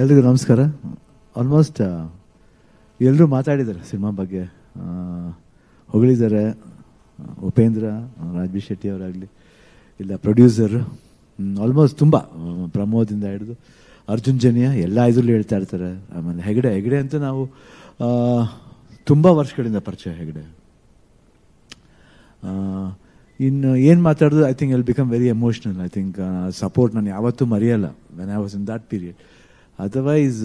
ಎಲ್ರಿಗೂ ನಮಸ್ಕಾರ. ಆಲ್ಮೋಸ್ಟ್ ಎಲ್ಲರೂ ಮಾತಾಡಿದ್ದಾರೆ ಸಿನಿಮಾ ಬಗ್ಗೆ, ಹೊಗಳಿದ್ದಾರೆ. ಉಪೇಂದ್ರ, ರಾಜ್ ಶೆಟ್ಟಿ ಅವರಾಗಲಿ, ಇಲ್ಲ ಪ್ರೊಡ್ಯೂಸರ್, ಆಲ್ಮೋಸ್ಟ್ ತುಂಬ ಪ್ರಮೋದಿಂದ ಹಿಡಿದು ಅರ್ಜುನ್ ಜನ್ಯ ಎಲ್ಲ ಇದರಲ್ಲೂ ಹೇಳ್ತಾ ಇರ್ತಾರೆ. ಆಮೇಲೆ ಹೆಗಡೆ ಅಂತ ನಾವು ತುಂಬ ವರ್ಷಗಳಿಂದ ಪರಿಚಯ ಹೆಗಡೆ. ಇನ್ನು ಏನು ಮಾತಾಡೋದು, I think will become very emotional. I think support ನಾನು ಯಾವತ್ತೂ ಮರೆಯಲ್ಲ when I was in that period. Otherwise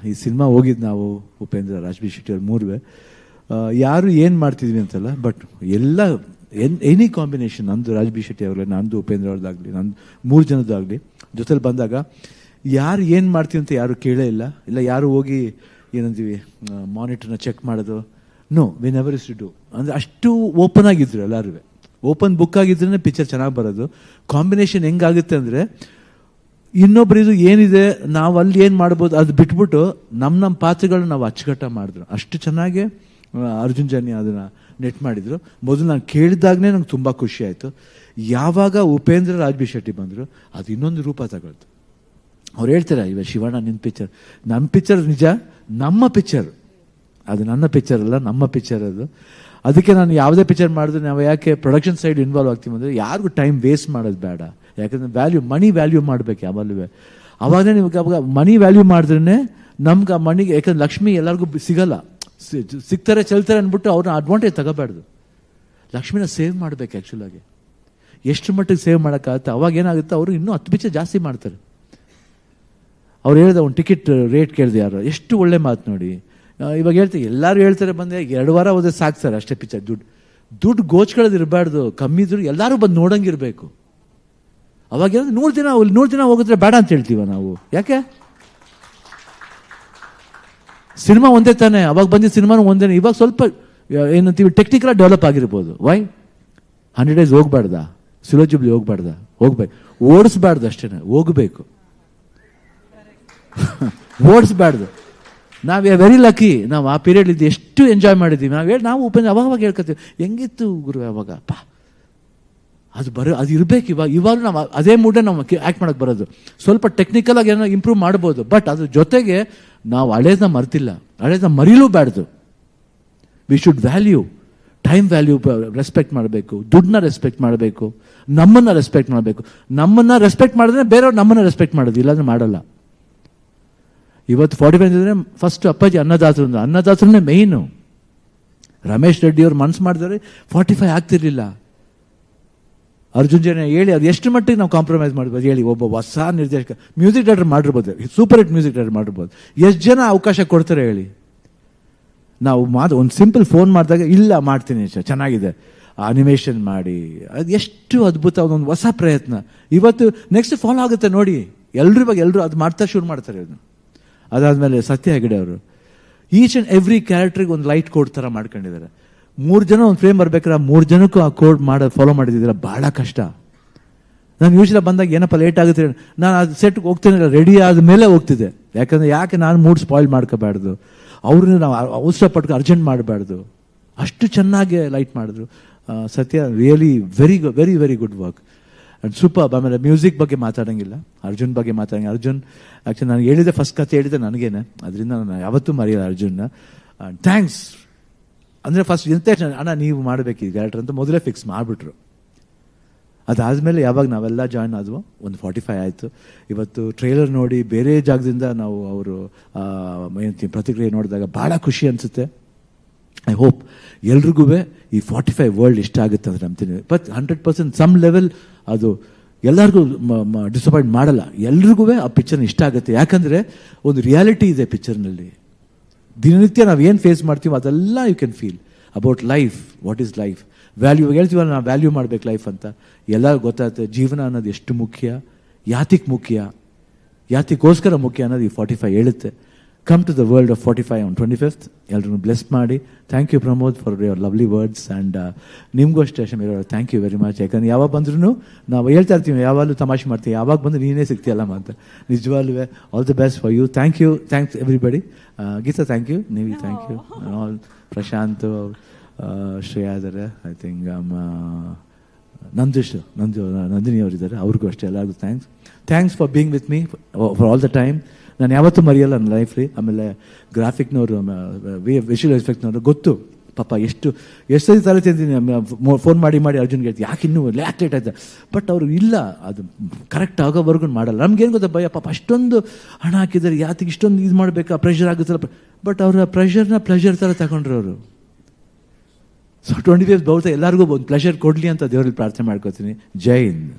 ಈ ಸಿನಿಮಾ ಹೋಗಿದ್ದು ನಾವು ಉಪೇಂದ್ರ, ರಾಜ್ ಶೆಟ್ಟಿ ಅವ್ರು ಮೂರುವೆ, ಯಾರು ಏನು ಮಾಡ್ತಿದ್ವಿ ಅಂತಲ್ಲ, ಬಟ್ ಎಲ್ಲ ಎನಿ ಕಾಂಬಿನೇಷನ್, ನಂದು ರಾಜ್ ಶೆಟ್ಟಿ ಅವ್ರಲ್ಲ, ನಂದು ಉಪೇಂದ್ರ ಅವ್ರದ್ದಾಗಲಿ, ನಂದು ಮೂರು ಜನದ್ದಾಗಲಿ ಜೊತೆಲಿ ಬಂದಾಗ ಯಾರು ಏನು ಮಾಡ್ತೀವಿ ಅಂತ ಯಾರು ಕೇಳೇ ಇಲ್ಲ. ಯಾರು ಹೋಗಿ ಏನಂತೀವಿ ಮಾನಿಟರ್ನ ಚೆಕ್ ಮಾಡೋದು, no, we never is to do. ಅಂದರೆ ಅಷ್ಟು ಓಪನ್ ಆಗಿದ್ರು ಎಲ್ಲರೂ, ಓಪನ್ ಬುಕ್ ಆಗಿದ್ರೇ ಪಿಕ್ಚರ್ ಚೆನ್ನಾಗಿ ಬರೋದು. ಕಾಂಬಿನೇಷನ್ ಹೆಂಗಾಗುತ್ತೆ ಅಂದರೆ, ಇನ್ನೊಬ್ಬರಿದು ಏನಿದೆ ನಾವು ಅಲ್ಲಿ ಏನು ಮಾಡ್ಬೋದು ಅದು ಬಿಟ್ಬಿಟ್ಟು ನಮ್ಮ ಪಾತ್ರಗಳನ್ನ ನಾವು ಅಚ್ಚುಕಟ್ಟ ಮಾಡಿದ್ರು. ಅಷ್ಟು ಚೆನ್ನಾಗಿ ಅರ್ಜುನ್ ಜನ್ಯ ಅದನ್ನು ನೆಟ್ ಮಾಡಿದರು. ಮೊದಲು ನಾನು ಕೇಳಿದಾಗಲೇ ನಂಗೆ ತುಂಬ ಖುಷಿ ಆಯಿತು. ಯಾವಾಗ ಉಪೇಂದ್ರ, ರಾಜ್ ಶೆಟ್ಟಿ ಬಂದರು, ಅದು ಇನ್ನೊಂದು ರೂಪ ತಗೊಳ್ತು. ಅವ್ರು ಹೇಳ್ತಾರೆ, ಇವಾಗ ಶಿವಣ್ಣ ನಿನ್ನ ಪಿಕ್ಚರ್, ನಮ್ಮ ಪಿಕ್ಚರ್ ನಿಜ, ನಮ್ಮ ಪಿಕ್ಚರ್ ಅದು, ನನ್ನ ಪಿಕ್ಚರ್ ಅಲ್ಲ, ನಮ್ಮ ಪಿಕ್ಚರ್ ಅದು. ಅದಕ್ಕೆ ನಾನು ಯಾವುದೇ ಪಿಕ್ಚರ್ ಮಾಡಿದ್ರೆ ನಾವು ಯಾಕೆ ಪ್ರೊಡಕ್ಷನ್ ಸೈಡ್ ಇನ್ವಾಲ್ವ್ ಆಗ್ತೀವಿ ಅಂದರೆ, ಯಾರಿಗೂ ಟೈಮ್ ವೇಸ್ಟ್ ಮಾಡೋದು ಬೇಡ. ಯಾಕಂದರೆ ಮನಿ ವ್ಯಾಲ್ಯೂ ಮಾಡಬೇಕು ಯಾವಾಗಲೂ. ಅವಾಗಲೇ ನಿಮ್ಗೆ ಅವಾಗ ಮನಿ ವ್ಯಾಲ್ಯೂ ಮಾಡಿದ್ರೇ ನಮ್ಗೆ ಆ ಮನಿಗೆ, ಯಾಕಂದ್ರೆ ಲಕ್ಷ್ಮಿ ಎಲ್ಲರಿಗೂ ಸಿಗಲ್ಲ, ಸಿಗ್ತಾರೆ ಚೆಲ್ತಾರೆ ಅಂದ್ಬಿಟ್ಟು ಅವ್ರನ್ನ ಅಡ್ವಾಂಟೇಜ್ ತಗೋಬಾರ್ದು. ಲಕ್ಷ್ಮಿನ ಸೇವ್ ಮಾಡಬೇಕು. ಆ್ಯಕ್ಚುಲಾಗಿ ಎಷ್ಟು ಮಟ್ಟಿಗೆ ಸೇವ್ ಮಾಡೋಕ್ಕಾಗುತ್ತೆ, ಅವಾಗ ಏನಾಗುತ್ತೆ, ಅವರು ಇನ್ನೂ 10 ಪಿಕ್ಚರ್ ಜಾಸ್ತಿ ಮಾಡ್ತಾರೆ. ಅವ್ರು ಹೇಳಿದ ಒಂದು ಟಿಕೆಟ್ ರೇಟ್ ಕೇಳಿದೆ ಯಾರು, ಎಷ್ಟು ಒಳ್ಳೆ ಮಾತು ನೋಡಿ. ಇವಾಗ ಹೇಳ್ತಾರೆ, ಎಲ್ಲರೂ ಹೇಳ್ತಾರೆ ಬಂದೆ 2 ವಾರ ಹೋದ್ರೆ ಸಾಕು ಸರ್ ಅಷ್ಟೇ ಪಿಕ್ಚರ್. ದುಡ್ಡು ಗೋಚ್ಕೊಳ್ಳೋದು ಇರಬಾರ್ದು, ಕಮ್ಮಿ ಇದ್ರು ಎಲ್ಲರೂ ಬಂದು ನೋಡಂಗಿರಬೇಕು. ಅವಾಗ ಏನಂದ್ರೆ 100 ದಿನ ಹೋಗಿದ್ರೆ ಬೇಡ ಅಂತ ಹೇಳ್ತೀವ ನಾವು. ಯಾಕೆ? ಸಿನಿಮಾ ಒಂದೇ ತಾನೆ, ಅವಾಗ ಬಂದಿದ್ದ ಸಿನಿಮಾನು ಒಂದೇ. ಇವಾಗ ಸ್ವಲ್ಪ ಏನಂತೀವಿ ಟೆಕ್ನಿಕಲ್ ಡೆವಲಪ್ ಆಗಿರ್ಬೋದು. ವೈ 100 days ಹೋಗ್ಬಾರ್ದ, ಸುಲೋಜುಬ್ಲಿ ಹೋಗ್ಬೇಕು, ಓಡಿಸ್ಬಾರ್ದು ಅಷ್ಟೇ, ಹೋಗ್ಬೇಕು, ಓಡಿಸ್ಬಾರ್ದು. ನಾವು ವೆರಿ ಲಕ್ಕಿ, ನಾವು ಆ ಪೀರಿಯಡ್ ಇದ್ದು ಎಷ್ಟು ಎಂಜಾಯ್ ಮಾಡಿದ್ದೀವಿ. ನಾವು ಉಪೇಂದ್ರ ಅವಾಗ ಹೇಳ್ಕೊತೀವಿ, ಹೆಂಗಿತ್ತು ಗುರು ಅವಾಗ, ಅದು ಇರಬೇಕು. ಇವಾಗ ನಾವು ಅದೇ ಮೂಡೇ ನಾವು ಆ್ಯಕ್ಟ್ ಮಾಡೋಕ್ಕೆ ಬರೋದು. ಸ್ವಲ್ಪ ಟೆಕ್ನಿಕಲ್ ಆಗಿ ಏನೋ ಇಂಪ್ರೂವ್ ಮಾಡ್ಬೋದು, ಬಟ್ ಅದ್ರ ಜೊತೆಗೆ ನಾವು ಹಳೇದನ್ನ ಮರ್ತಿಲ್ಲ, ಹಳೇದನ್ನ ಮರೀಲೂಬಾರ್ದು. We should value, time value respect ಮಾಡಬೇಕು, ದುಡ್ಡನ್ನ ರೆಸ್ಪೆಕ್ಟ್ ಮಾಡಬೇಕು, ನಮ್ಮನ್ನು ರೆಸ್ಪೆಕ್ಟ್ ಮಾಡಬೇಕು. ನಮ್ಮನ್ನು ರೆಸ್ಪೆಕ್ಟ್ ಮಾಡಿದ್ರೆ ಬೇರೆಯವ್ರು ನಮ್ಮನ್ನು ರೆಸ್ಪೆಕ್ಟ್ ಮಾಡೋದು, ಇಲ್ಲಾಂದ್ರೆ ಮಾಡಲ್ಲ. ಇವತ್ತು 45 ಅಂದರೆ ಫಸ್ಟ್ ಅಪ್ಪಾಜಿ ಅನ್ನದಾತರನ್ನೇ ಮೇಯ್ನು. ರಮೇಶ್ ರೆಡ್ಡಿ ಅವ್ರು ಮನಸ್ಸು ಮಾಡಿದ್ರೆ 45 ಆಗ್ತಿರ್ಲಿಲ್ಲ. ಅರ್ಜುನ್ ಜನ್ಯ ಹೇಳಿ ಅದು ಎಷ್ಟು ಮಟ್ಟಿಗೆ ನಾವು ಕಾಂಪ್ರಮೈಸ್ ಮಾಡ್ಬೋದು ಹೇಳಿ. ಒಬ್ಬ ಹೊಸ ನಿರ್ದೇಶಕ, ಮ್ಯೂಸಿಕ್ ಡೈರೆಕ್ಟರ್ ಮಾಡಿರ್ಬೋದು, ಸೂಪರ್ ಹಿಟ್ ಮ್ಯೂಸಿಕ್ ಡೈರೆಕ್ಟರ್ ಮಾಡಿರ್ಬೋದು, ಎಷ್ಟು ಜನ ಅವಕಾಶ ಕೊಡ್ತಾರೆ ಹೇಳಿ. ನಾವು ಒಂದು ಸಿಂಪಲ್ ಫೋನ್ ಮಾಡಿದಾಗ ಇಲ್ಲ ಮಾಡ್ತೀನಿ ಚೆನ್ನಾಗಿದೆ, ಅನಿಮೇಷನ್ ಮಾಡಿ, ಅದು ಎಷ್ಟು ಅದ್ಭುತ, ಅದೊಂದು ಹೊಸ ಪ್ರಯತ್ನ. ಇವತ್ತು ನೆಕ್ಸ್ಟ್ ಫಾಲೋ ಆಗುತ್ತೆ ನೋಡಿ, ಎಲ್ಲರೂ ಅದು ಮಾಡ್ತಾ ಶುರು ಮಾಡ್ತಾರೆ. ಅದಾದಮೇಲೆ ಸತ್ಯ ಹೆಗಡೆ ಅವರು ಈಚ್ ಆ್ಯಂಡ್ ಎವ್ರಿ ಕ್ಯಾರೆಕ್ಟ್ರಿಗೆ ಒಂದು ಲೈಟ್ ಕೋಡ್ ಥರ ಮಾಡ್ಕೊಂಡಿದ್ದಾರೆ. 3 ಜನ ಒಂದು ಫ್ರೇಮ್ ಬರ್ಬೇಕಾದ್ರೆ 3 ಜನಕ್ಕೂ ಆ ಕೋಡ್ ಫಾಲೋ ಮಾಡಿದ್ದೀರ, ಭಾಳ ಕಷ್ಟ. ನಾನು ಯೂಶಲಿ ಬಂದಾಗ ಏನಪ್ಪ ಲೇಟ್ ಆಗುತ್ತೆ, ನಾನು ಅದು ಸೆಟ್ಗೆ ಹೋಗ್ತೇನೆ, ರೆಡಿ ಆದಮೇಲೆ ಹೋಗ್ತಿದ್ದೆ. ಯಾಕೆ ನಾನು ಮೂಡ್ ಸ್ಪಾಯ್ಲ್ ಮಾಡ್ಕೋಬಾರ್ದು, ಅವ್ರನ್ನ ನಾವು ಅವಸರಪಟ್ಟು ಅರ್ಜೆಂಟ್ ಮಾಡಬಾರ್ದು. ಅಷ್ಟು ಚೆನ್ನಾಗಿ ಲೈಟ್ ಮಾಡಿದ್ರು. ಸತ್ಯ really very very good work and super. ಆಮೇಲೆ ಮ್ಯೂಸಿಕ್ ಬಗ್ಗೆ ಮಾತಾಡೋಂಗಿಲ್ಲ, ಅರ್ಜುನ್ ಬಗ್ಗೆ ಮಾತಾಡೋಂಗಿಲ್ಲ. ಅರ್ಜುನ್ ಆ್ಯಕ್ಚುಲಿ ನಾನು ಹೇಳಿದೆ, ಫಸ್ಟ್ ಕತೆ ಹೇಳಿದೆ ನನಗೇನೆ, ಅದರಿಂದ ನಾನು ಯಾವತ್ತೂ ಮರೆಯಲ್ಲ ಅರ್ಜುನ್ನ. ಥ್ಯಾಂಕ್ಸ್ ಅಂದರೆ ಫಸ್ಟ್ ಎಂತ ಅಣ್ಣ ನೀವು ಮಾಡಬೇಕು ಈ ಕ್ಯಾರೆಕ್ಟರ್ ಅಂತ ಮೊದಲೇ ಫಿಕ್ಸ್ ಮಾಡಿಬಿಟ್ರು. ಅದಾದಮೇಲೆ ಯಾವಾಗ ನಾವೆಲ್ಲ ಜಾಯ್ನ್ ಆದ್ವು, ಒಂದು 45 ಆಯಿತು. ಇವತ್ತು ಟ್ರೈಲರ್ ನೋಡಿ ಬೇರೆ ಜಾಗದಿಂದ ನಾವು ಅವರು ಪ್ರತಿಕ್ರಿಯೆ ನೋಡಿದಾಗ ಭಾಳ ಖುಷಿ ಅನಿಸುತ್ತೆ. ಐ ಹೋಪ್ ಎಲ್ರಿಗೂ ಈ 45 ವರ್ಲ್ಡ್ ಇಷ್ಟ ಆಗುತ್ತೆ ಅಂತ ನಂಬ್ತೀನಿ. ಬಟ್ 100% ಸಮ್ ಲೆವೆಲ್ ಅದು ಎಲ್ಲರಿಗೂ ಡಿಸಪಾಯಿಂಟ್ ಮಾಡಲ್ಲ, ಎಲ್ರಿಗೂ ಆ ಪಿಕ್ಚರ್ನ ಇಷ್ಟ ಆಗುತ್ತೆ. ಯಾಕಂದರೆ ಒಂದು ರಿಯಾಲಿಟಿ ಇದೆ ಪಿಕ್ಚರ್ನಲ್ಲಿ. ದಿನನಿತ್ಯ ನಾವು ಏನು ಫೇಸ್ ಮಾಡ್ತೀವೋ ಅದೆಲ್ಲ you can feel about life, what is life, value. ಹೇಳ್ತೀವಲ್ಲ ನಾವು ವ್ಯಾಲ್ಯೂ ಮಾಡ್ಬೇಕು ಲೈಫ್ ಅಂತ, ಎಲ್ಲರಿಗೂ ಗೊತ್ತಾಗುತ್ತೆ ಜೀವನ ಅನ್ನೋದು ಎಷ್ಟು ಮುಖ್ಯ, ಯಾತಿಗೋಸ್ಕರ ಮುಖ್ಯ ಅನ್ನೋದು ಈ 45 ಹೇಳುತ್ತೆ. Come to the world of 45 on 25th. ಎಲ್ಲರೂ ಬ್ಲೆಸ್ ಮಾಡಿ. Thank you Pramod for your lovely words and ನಿಮಗೂ ಅಷ್ಟೇ Shameer, thank you very much. ಯಾಕಂದ್ರೆ ಯಾವಾಗ ಬಂದ್ರೂ ನಾವು ಹೇಳ್ತಾ ಇರ್ತೀವಿ, ಯಾವಾಗಲೂ ತಮಾಷೆ ಮಾಡ್ತೀವಿ, ಯಾವಾಗ ಬಂದು ನೀನೇ ಸಿಗ್ತೀಯಲ್ಲಮ್ಮ ಅಂತ. ನಿಜವಾಗ್ಲೂ all the best for you. Thanks everybody. Geetha thank you, ನೀವು thank you, all Prashanth, Shreya ಇದ್ದಾರೆ, ಐ ಥಿಂಕ್ ನಂದಿನಿ ಅವರಿದ್ದಾರೆ, ಅವ್ರಿಗೂ ಅಷ್ಟೇ ಎಲ್ಲರಿಗೂ thanks for being with me for all the time. ನಾನು ಯಾವತ್ತೂ ಮರೆಯಲ್ಲ ನನ್ನ ಲೈಫ್ಲಿ. ಆಮೇಲೆ ಗ್ರಾಫಿಕ್ನವರು, ವಿಷುವಲ್ ಎಫೆಕ್ಟ್ನವರು ಗೊತ್ತು ಪಾಪ ಎಷ್ಟು ಸರಿ ತಲೆ ತಿಂತೀನಿ. ಫೋನ್ ಮಾಡಿ ಅರ್ಜುನ್ಗೆ ಹೇಳ್ತೀನಿ, ಯಾಕೆ ಇನ್ನೂ ಲೇಟ್ ಆಯ್ತು. ಬಟ್ ಅವರು ಇಲ್ಲ, ಅದು ಕರೆಕ್ಟ್ ಆಗೋವರೆಗೂ ಮಾಡಲ್ಲ. ನಮ್ಗೇನು ಗೊತ್ತಾ ಭಯ, ಪಾಪ ಅಷ್ಟೊಂದು ಹಣ ಹಾಕಿದ್ದಾರೆ, ಯಾತಿಗೆ ಇಷ್ಟೊಂದು ಇದು ಮಾಡಬೇಕಾ, ಪ್ರೆಷರ್ ಆಗುತ್ತಲ್ಲ. ಬಟ್ ಅವರ ಪ್ರೆಷರ್ನ ಪ್ಲೆಷರ್ ಥರ ತಗೊಂಡ್ರು ಅವರು. ಸೊ 25th ಬಹುತೇಕ ಎಲ್ಲರಿಗೂ ಒಂದು ಪ್ಲೆಷರ್ ಕೊಡಲಿ ಅಂತ ದೇವರಲ್ಲಿ ಪ್ರಾರ್ಥನೆ ಮಾಡ್ಕೋತೀನಿ. ಜೈ ಹಿಂದ್.